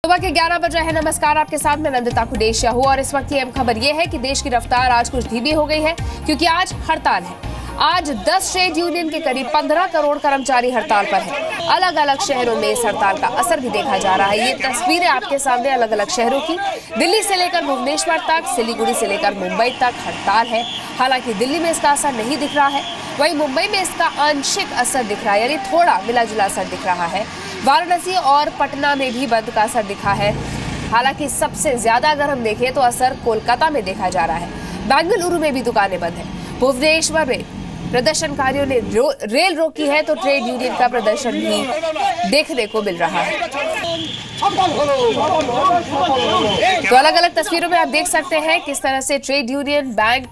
सुबह के 11 बज रहे हैं। नमस्कार, आपके साथ मैं नंदिता खुडेशिया हूँ और इस वक्त की अहम खबर यह है कि देश की रफ्तार आज कुछ धीमी हो गई है क्योंकि आज हड़ताल है। आज 10 ट्रेड यूनियन के करीब 15 करोड़ कर्मचारी हड़ताल पर हैं। अलग अलग शहरों में इस हड़ताल का असर भी देखा जा रहा है। ये तस्वीरें आपके सामने अलग अलग शहरों की। दिल्ली से लेकर भुवनेश्वर तक, सिलीगुड़ी से लेकर मुंबई तक हड़ताल है। हालांकि दिल्ली में इसका असर नहीं दिख रहा है, वहीं मुंबई में इसका आंशिक असर दिख रहा है, यानी थोड़ा मिला जुला असर दिख रहा है। वाराणसी और पटना में भी बंद का असर दिखा है। हालांकि सबसे ज्यादा अगर हम देखें तो असर कोलकाता में देखा जा रहा है। बेंगलुरु में भी दुकानें बंद हैं। भुवनेश्वर में प्रदर्शनकारियों ने रेल रोकी है तो ट्रेड यूनियन का प्रदर्शन भी देखने को मिल रहा है। तो अलग अलग तस्वीरों में आप देख सकते हैं किस तरह से ट्रेड यूनियन, बैंक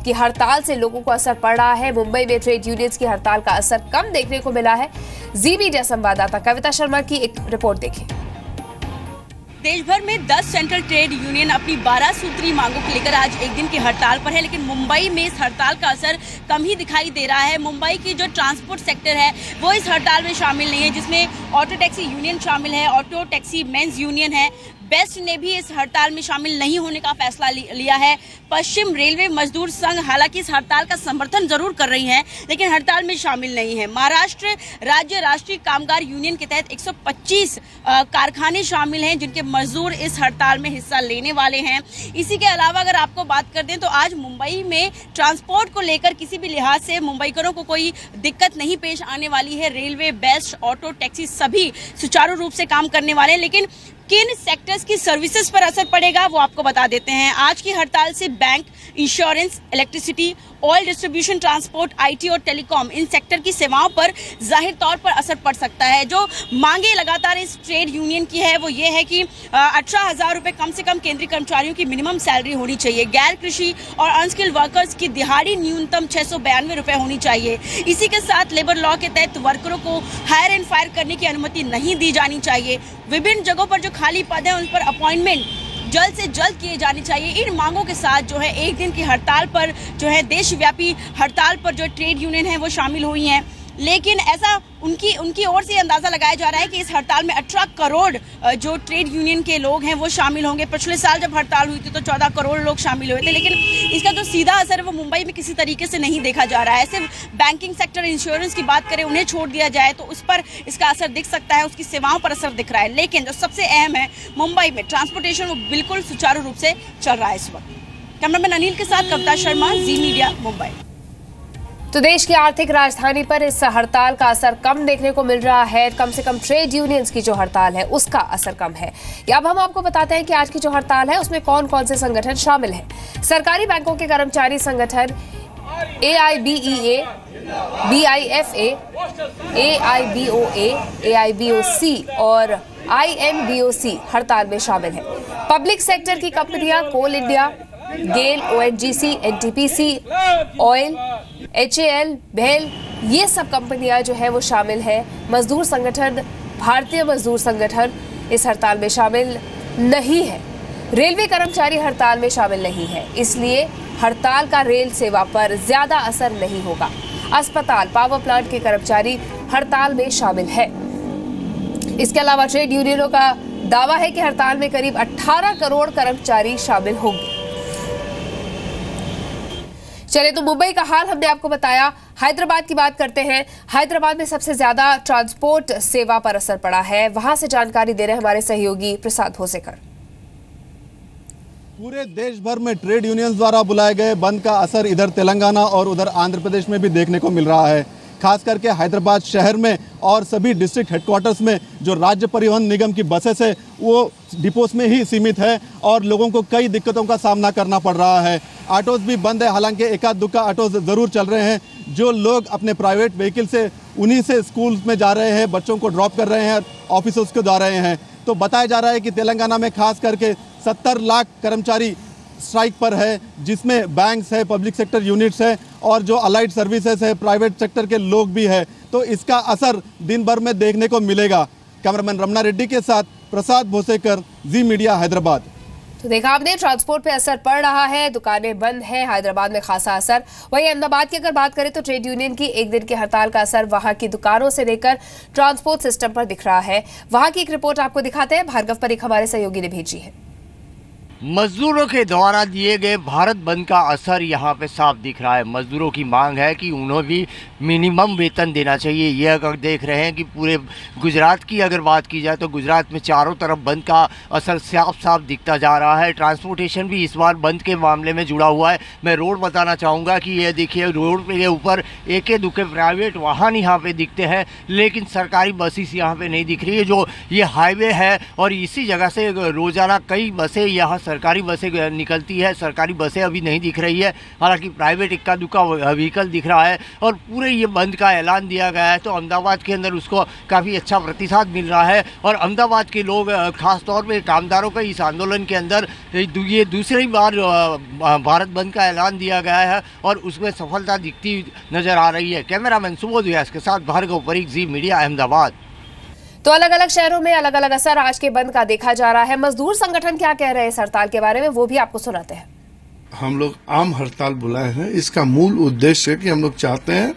की हड़ताल से लोगों को असर पड़ रहा है। मुंबई में ट्रेड यूनियंस की हड़ताल का असर कम देखने को मिला है। जी मीडिया संवाददाता कविता शर्मा की एक रिपोर्ट देखिए। देश भर में 10 सेंट्रल ट्रेड यूनियन अपनी 12 सूत्री मांगों को लेकर आज एक दिन की हड़ताल पर है, लेकिन मुंबई में इस हड़ताल का असर कम ही दिखाई दे रहा है। मुंबई की जो ट्रांसपोर्ट सेक्टर है वो इस हड़ताल में शामिल नहीं है, जिसमें ऑटो टैक्सी यूनियन शामिल है, ऑटो टैक्सी मेंस यूनियन है। बेस्ट ने भी इस हड़ताल में शामिल नहीं होने का फैसला लिया है। पश्चिम रेलवे मजदूर संघ हालांकि इस हड़ताल का समर्थन जरूर कर रही हैं, लेकिन हड़ताल में शामिल नहीं है। महाराष्ट्र राज्य राष्ट्रीय कामगार यूनियन के तहत 125 कारखाने शामिल हैं जिनके मजदूर इस हड़ताल में हिस्सा लेने वाले हैं। इसी के अलावा अगर आपको बात कर दें तो आज मुंबई में ट्रांसपोर्ट को लेकर किसी भी लिहाज से मुंबईकरों को कोई दिक्कत नहीं पेश आने वाली है। रेलवे, बेस्ट, ऑटो टैक्सी सभी सुचारू रूप से काम करने वाले हैं, लेकिन किन सेक्टर्स की सर्विसेज पर असर पड़ेगा वो आपको बता देते हैं। आज की हड़ताल से bank, insurance, electricity, oil distribution, transport, IT और टेलीकॉम इन सेक्टर की सेवाओं पर जाहिर तौर पर असर पड़ सकता है। जो मांगे लगातार इस ट्रेड यूनियन की है वो ये है कि 18,000 रुपये कम से कम केंद्रीय कर्मचारियों की मिनिमम सैलरी होनी चाहिए। गैर कृषि और अनस्किल्ड वर्कर्स की दिहाड़ी न्यूनतम 692 रुपये होनी चाहिए। इसी के साथ लेबर लॉ के तहत वर्करों को हायर एंड फायर करने की अनुमति नहीं दी जानी चाहिए। विभिन्न जगहों पर जो खाली पद है उन पर अपॉइंटमेंट जल्द से जल्द किए जानी चाहिए। इन मांगों के साथ जो है एक दिन की हड़ताल पर जो है देशव्यापी हड़ताल पर जो ट्रेड यूनियन है वो शामिल हुई हैं, लेकिन ऐसा उनकी ओर से अंदाजा लगाया जा रहा है कि इस हड़ताल में 18 करोड़ जो ट्रेड यूनियन के लोग हैं वो शामिल होंगे। पिछले साल जब हड़ताल हुई थी तो 14 करोड़ लोग शामिल हुए थे, लेकिन इसका जो सीधा असर है वो मुंबई में किसी तरीके से नहीं देखा जा रहा है। सिर्फ बैंकिंग सेक्टर, इंश्योरेंस की बात करें, उन्हें छोड़ दिया जाए तो उस पर इसका असर दिख सकता है, उसकी सेवाओं पर असर दिख रहा है। लेकिन जो सबसे अहम है, मुंबई में ट्रांसपोर्टेशन वो बिल्कुल सुचारू रूप से चल रहा है इस वक्त। कैमरामैन अनिल के साथ कविता शर्मा, जी मीडिया, मुंबई। तो देश की आर्थिक राजधानी पर इस हड़ताल का असर कम देखने को मिल रहा है। कम से कम ट्रेड यूनियंस की जो हड़ताल है उसका असर कम है। अब हम आपको बताते हैं कि आज की जो हड़ताल है उसमें कौन कौन से संगठन शामिल हैं। सरकारी बैंकों के कर्मचारी संगठन AIBEA, BIFA, AIBOA, AIBOC और INBOC हड़ताल में शामिल है। पब्लिक सेक्टर की कंपनियां कोल इंडिया, गेल, ONGC, NTPC, ऑयल, HAL, भेल, ये सब कंपनियां जो है वो शामिल है। मजदूर संगठन, भारतीय मजदूर संगठन इस हड़ताल में शामिल नहीं है। रेलवे कर्मचारी हड़ताल में शामिल नहीं है, इसलिए हड़ताल का रेल सेवा पर ज्यादा असर नहीं होगा। अस्पताल, पावर प्लांट के कर्मचारी हड़ताल में शामिल है। इसके अलावा ट्रेड यूनियनों का दावा है कि हड़ताल में करीब 18 करोड़ कर्मचारी शामिल होंगे। चलिए, तो मुंबई का हाल हमने आपको बताया। हैदराबाद की बात करते हैं। हैदराबाद में सबसे ज्यादा ट्रांसपोर्ट सेवा पर असर पड़ा है। वहां से जानकारी दे रहे हैं हमारे सहयोगी प्रसाद होसेकर। पूरे देश भर में ट्रेड यूनियंस द्वारा बुलाए गए बंद का असर इधर तेलंगाना और उधर आंध्र प्रदेश में भी देखने को मिल रहा है। खास करके हैदराबाद शहर में और सभी डिस्ट्रिक्ट हेडक्वार्टर्स में जो राज्य परिवहन निगम की बसेस है वो डिपोस में ही सीमित है और लोगों को कई दिक्कतों का सामना करना पड़ रहा है। ऑटोज़ भी बंद है, हालांकि एकाध दुक्का ऑटोज़ ज़रूर चल रहे हैं। जो लोग अपने प्राइवेट व्हीकल से उन्हीं से स्कूल में जा रहे हैं, बच्चों को ड्रॉप कर रहे हैं, ऑफिस को जा रहे हैं। तो बताया जा रहा है कि तेलंगाना में खास करके 70 लाख कर्मचारी स्ट्राइक पर है, जिसमें बैंक्स है, पब्लिक सेक्टर यूनिट्स है और जो अलाइड सर्विसेज है, प्राइवेट सेक्टर के लोग भी है। तो इसका असर दिन भर में देखने को मिलेगा। कैमरामैन रमना रेड्डी के साथ प्रसाद भोसेकर, जी मीडिया, हैदराबाद। तो देखा आपने, ट्रांसपोर्ट पे असर पड़ रहा है, दुकानें बंद हैं, हैदराबाद में खासा असर। वहीं अहमदाबाद की अगर बात करें तो ट्रेड यूनियन की एक दिन की हड़ताल का असर वहां की दुकानों से लेकर ट्रांसपोर्ट सिस्टम पर दिख रहा है। वहां की एक रिपोर्ट आपको दिखाते हैं, भार्गव परीख हमारे सहयोगी ने भेजी है। मजदूरों के द्वारा दिए गए भारत बंद का असर यहाँ पे साफ दिख रहा है। मजदूरों की मांग है कि उन्हें भी मिनिमम वेतन देना चाहिए। ये अगर देख रहे हैं कि पूरे गुजरात की अगर बात की जाए तो गुजरात में चारों तरफ बंद का असर साफ साफ दिखता जा रहा है। ट्रांसपोर्टेशन भी इस बार बंद के मामले में जुड़ा हुआ है। मैं रोड बताना चाहूँगा कि ये देखिए, रोड के ऊपर एके दुके प्राइवेट वाहन यहाँ पे दिखते हैं, लेकिन सरकारी बसेस यहाँ पे नहीं दिख रही है। जो ये हाईवे है और इसी जगह से रोज़ाना कई बसें यहाँ सरकारी बसें निकलती है। सरकारी बसें अभी नहीं दिख रही है, हालांकि प्राइवेट इक्का दुक्का व्हीकल दिख रहा है। और पूरे ये बंद का ऐलान दिया गया है तो अहमदाबाद के अंदर उसको काफ़ी अच्छा प्रतिसाद मिल रहा है। और अहमदाबाद के लोग खास तौर पे कामदारों का इस आंदोलन के अंदर ये दूसरी बार भारत बंद का ऐलान दिया गया है और उसमें सफलता दिखती नजर आ रही है। कैमरामैन सुबोध व्यास के साथ भार्गव परीख, जी मीडिया, अहमदाबाद। तो अलग अलग शहरों में अलग अलग असर आज के बंद का देखा जा रहा है। मजदूर संगठन क्या कह रहे हैं इस हड़ताल के बारे में, वो भी आपको सुनाते हैं। हम लोग आम हड़ताल बुलाए हैं। इसका मूल उद्देश्य है कि हम लोग चाहते हैं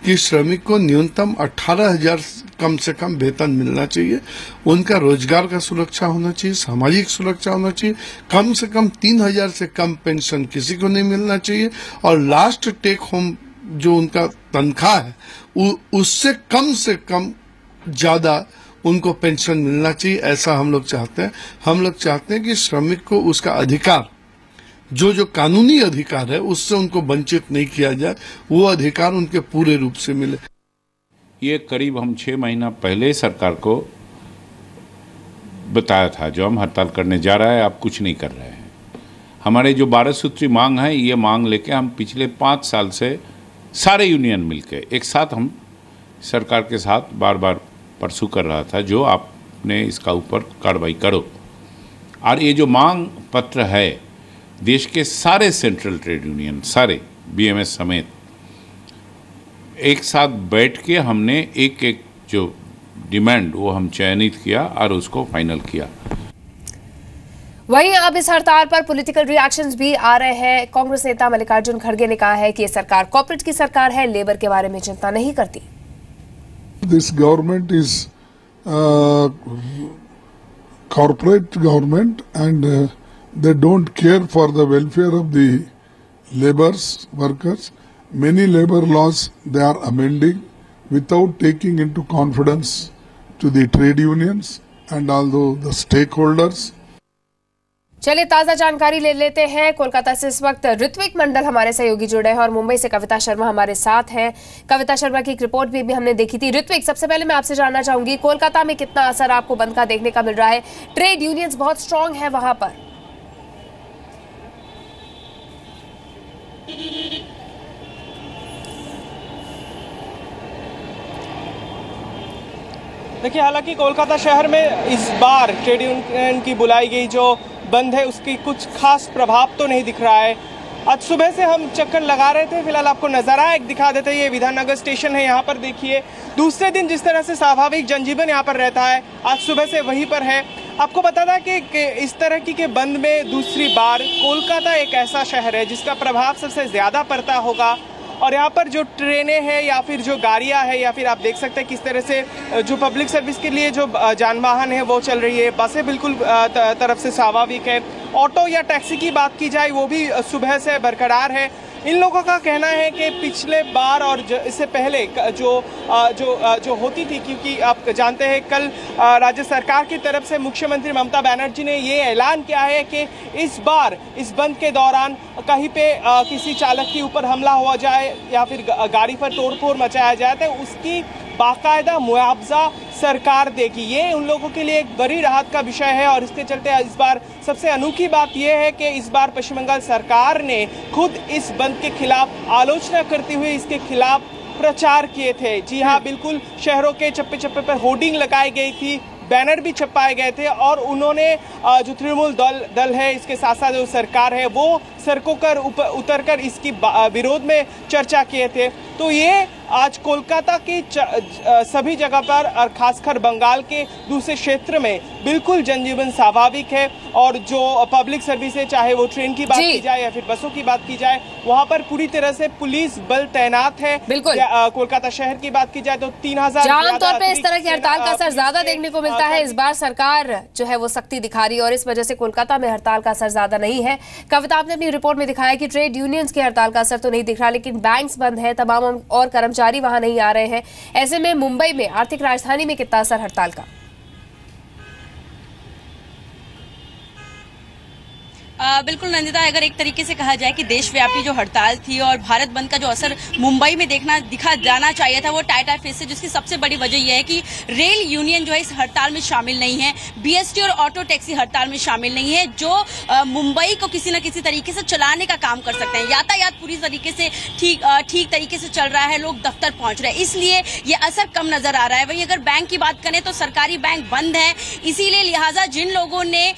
कि श्रमिक को न्यूनतम 18,000 कम से कम वेतन मिलना चाहिए। उनका रोजगार का सुरक्षा होना चाहिए, सामाजिक सुरक्षा होना चाहिए। कम से कम 3,000 से कम पेंशन किसी को नहीं मिलना चाहिए। और लास्ट टेक होम जो उनका तनख्वाह है उससे कम ज्यादा उनको पेंशन मिलना चाहिए, ऐसा हम लोग चाहते हैं। हम लोग चाहते हैं कि श्रमिक को उसका अधिकार, जो कानूनी अधिकार है, उससे उनको वंचित नहीं किया जाए, वो अधिकार उनके पूरे रूप से मिले। ये करीब हम 6 महीना पहले सरकार को बताया था, जो हम हड़ताल करने जा रहा है, आप कुछ नहीं कर रहे हैं। हमारे जो 12 सूत्री मांग है, ये मांग लेके हम पिछले 5 साल से सारे यूनियन मिलके एक साथ हम सरकार के साथ बार बार परसू कर रहा था, जो आपने इसका ऊपर कार्रवाई करो। और ये जो मांग पत्र है, देश के सारे सेंट्रल ट्रेड यूनियन, सारे बीएमएस समेत एक साथ बैठ के हमने एक जो डिमांड वो हम चयनित किया और उसको फाइनल किया। वहीं अब इस हड़ताल पर पॉलिटिकल रिएक्शंस भी आ रहे हैं। कांग्रेस नेता मल्लिकार्जुन खड़गे ने कहा है कि ये सरकार कॉर्पोरेट की सरकार है, लेबर के बारे में चिंता नहीं करती। This government is corporate government and they don't care for the welfare of the workers. Many labor laws they are amending without taking into confidence to the trade unions and although the stakeholders. चलिए ताजा जानकारी ले लेते हैं। कोलकाता से इस वक्त ऋत्विक मंडल हमारे सहयोगी जुड़े हैं और मुंबई से कविता शर्मा हमारे साथ हैं। कविता शर्मा की एक रिपोर्ट भी हमने देखी थी। ऋत्विक, सबसे पहले मैं आपसे जानना चाहूंगी, कोलकाता में कितना असर आपको बंद का देखने का मिल रहा है? ट्रेड यूनियंस बहुत स्ट्रांग है वहां पर। देखिए, हालांकि कोलकाता शहर में इस बार ट्रेड यूनियन की बुलाई गई जो बंद है, उसकी कुछ खास प्रभाव तो नहीं दिख रहा है। आज सुबह से हम चक्कर लगा रहे थे, फिलहाल आपको नज़ारा एक दिखा देते हैं। ये विधाननगर स्टेशन है, यहाँ पर देखिए दूसरे दिन जिस तरह से स्वाभाविक जनजीवन यहाँ पर रहता है, आज सुबह से वहीं पर है। आपको पता था कि इस तरह के बंद में दूसरी बार कोलकाता एक ऐसा शहर है जिसका प्रभाव सबसे ज़्यादा पड़ता होगा। और यहाँ पर जो ट्रेनें हैं या फिर जो गाड़ियाँ हैं या फिर आप देख सकते हैं किस तरह से जो पब्लिक सर्विस के लिए जो जानवाहन है वो चल रही है। बसें बिल्कुल तरफ से स्वाभाविक है। ऑटो या टैक्सी की बात की जाए वो भी सुबह से बरकरार है। इन लोगों का कहना है कि पिछले बार और इससे पहले जो होती थी, क्योंकि आप जानते हैं कल राज्य सरकार की तरफ से मुख्यमंत्री ममता बनर्जी ने ये ऐलान किया है कि इस बार इस बंद के दौरान कहीं पे किसी चालक के ऊपर हमला हुआ जाए या फिर गाड़ी पर तोड़फोड़ मचाया जाए तो उसकी बाकायदा मुआवजा सरकार देगी। ये उन लोगों के लिए एक बड़ी राहत का विषय है और इसके चलते इस बार सबसे अनोखी बात यह है कि इस बार पश्चिम बंगाल सरकार ने खुद इस बंद के खिलाफ आलोचना करते हुए इसके खिलाफ प्रचार किए थे। जी हाँ, बिल्कुल शहरों के चप्पे चप्पे पर होर्डिंग लगाई गई थी, बैनर भी छपाए गए थे और उन्होंने जो तृणमूल दल है, इसके साथ साथ जो सरकार है, वो सड़कों पर उतरकर इसकी विरोध में चर्चा किए थे। तो ये आज कोलकाता के सभी जगह पर और खासकर बंगाल के दूसरे क्षेत्र में बिल्कुल जनजीवन स्वाभाविक है। और जो पब्लिक सर्विस है, चाहे वो ट्रेन की बात की जाए या फिर बसों की बात की जाए, वहां पर पूरी तरह से पुलिस बल तैनात है। बिल्कुल कोलकाता शहर की बात की जाए तो 3000 आमतौर पे इस तरह की हड़ताल का असर ज्यादा देखने को मिलता है। इस बार सरकार जो है वो सख्ती दिखा रही है और इस वजह से कोलकाता में हड़ताल का असर ज्यादा नहीं है। कविता, आपने अपनी रिपोर्ट में दिखाया कि ट्रेड यूनियंस की हड़ताल का असर तो नहीं दिख रहा, लेकिन बैंक्स बंद है, तमाम और कर्मचारी वहां नहीं आ रहे हैं। ऐसे में मुंबई में, आर्थिक राजधानी में, कितना असर हड़ताल का? बिल्कुल नंदिता, अगर एक तरीके से कहा जाए कि देशव्यापी जो हड़ताल थी और भारत बंद का जो असर मुंबई में दिखा जाना चाहिए था, वो टाटा फेस से, जिसकी सबसे बड़ी वजह यह है कि रेल यूनियन जो है इस हड़ताल में शामिल नहीं है, बीएसटी और ऑटो टैक्सी हड़ताल में शामिल नहीं है, जो मुंबई को किसी न किसी तरीके से चलाने का काम कर सकते हैं। यातायात पूरी तरीके से ठीक तरीके से चल रहा है, लोग दफ्तर पहुंच रहे हैं, इसलिए ये असर कम नजर आ रहा है। वहीं अगर बैंक की बात करें तो सरकारी बैंक बंद है, इसीलिए लिहाजा जिन लोगों ने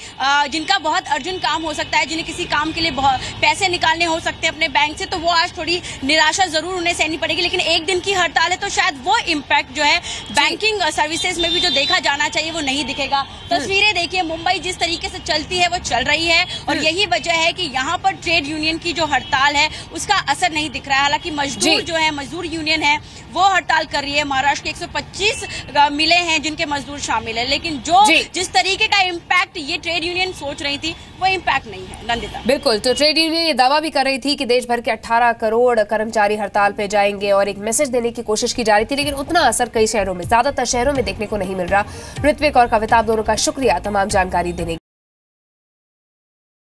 जिनका बहुत अर्जेंट काम हो सकता है, जिन्हें किसी काम के लिए बहुत पैसे निकालने हो सकते हैं अपने बैंक से, तो वो आज थोड़ी निराशा जरूर उन्हें सहनी पड़ेगी। लेकिन एक दिन की हड़ताल है तो शायद वो इम्पैक्ट जो है बैंकिंग सर्विसेज में भी जो देखा जाना चाहिए वो नहीं दिखेगा। तस्वीरें देखिए, मुंबई जिस तरीके से चलती है वो चल रही है और यही वजह है कि यहाँ पर ट्रेड यूनियन की जो हड़ताल है उसका असर नहीं दिख रहा है। हालांकि मजदूर जो है, मजदूर यूनियन है, वो हड़ताल कर रही है। महाराष्ट्र के 125 मिले हैं जिनके मजदूर शामिल है, लेकिन जो जिस तरीके का इम्पैक्ट ये ट्रेड यूनियन सोच रही थी वो इम्पैक्ट नहीं है। नंदिता, बिल्कुल, तो ट्रेड यूनियन ये दावा भी कर रही थी कि देश भर के 18 करोड़ कर्मचारी हड़ताल पे जाएंगे और एक मैसेज देने की कोशिश की जा रही थी, लेकिन उतना असर कई शहरों में, ज्यादातर शहरों में देखने को नहीं मिल रहा। ऋत्विक और कविता, आप दोनों का शुक्रिया तमाम जानकारी देने के लिए।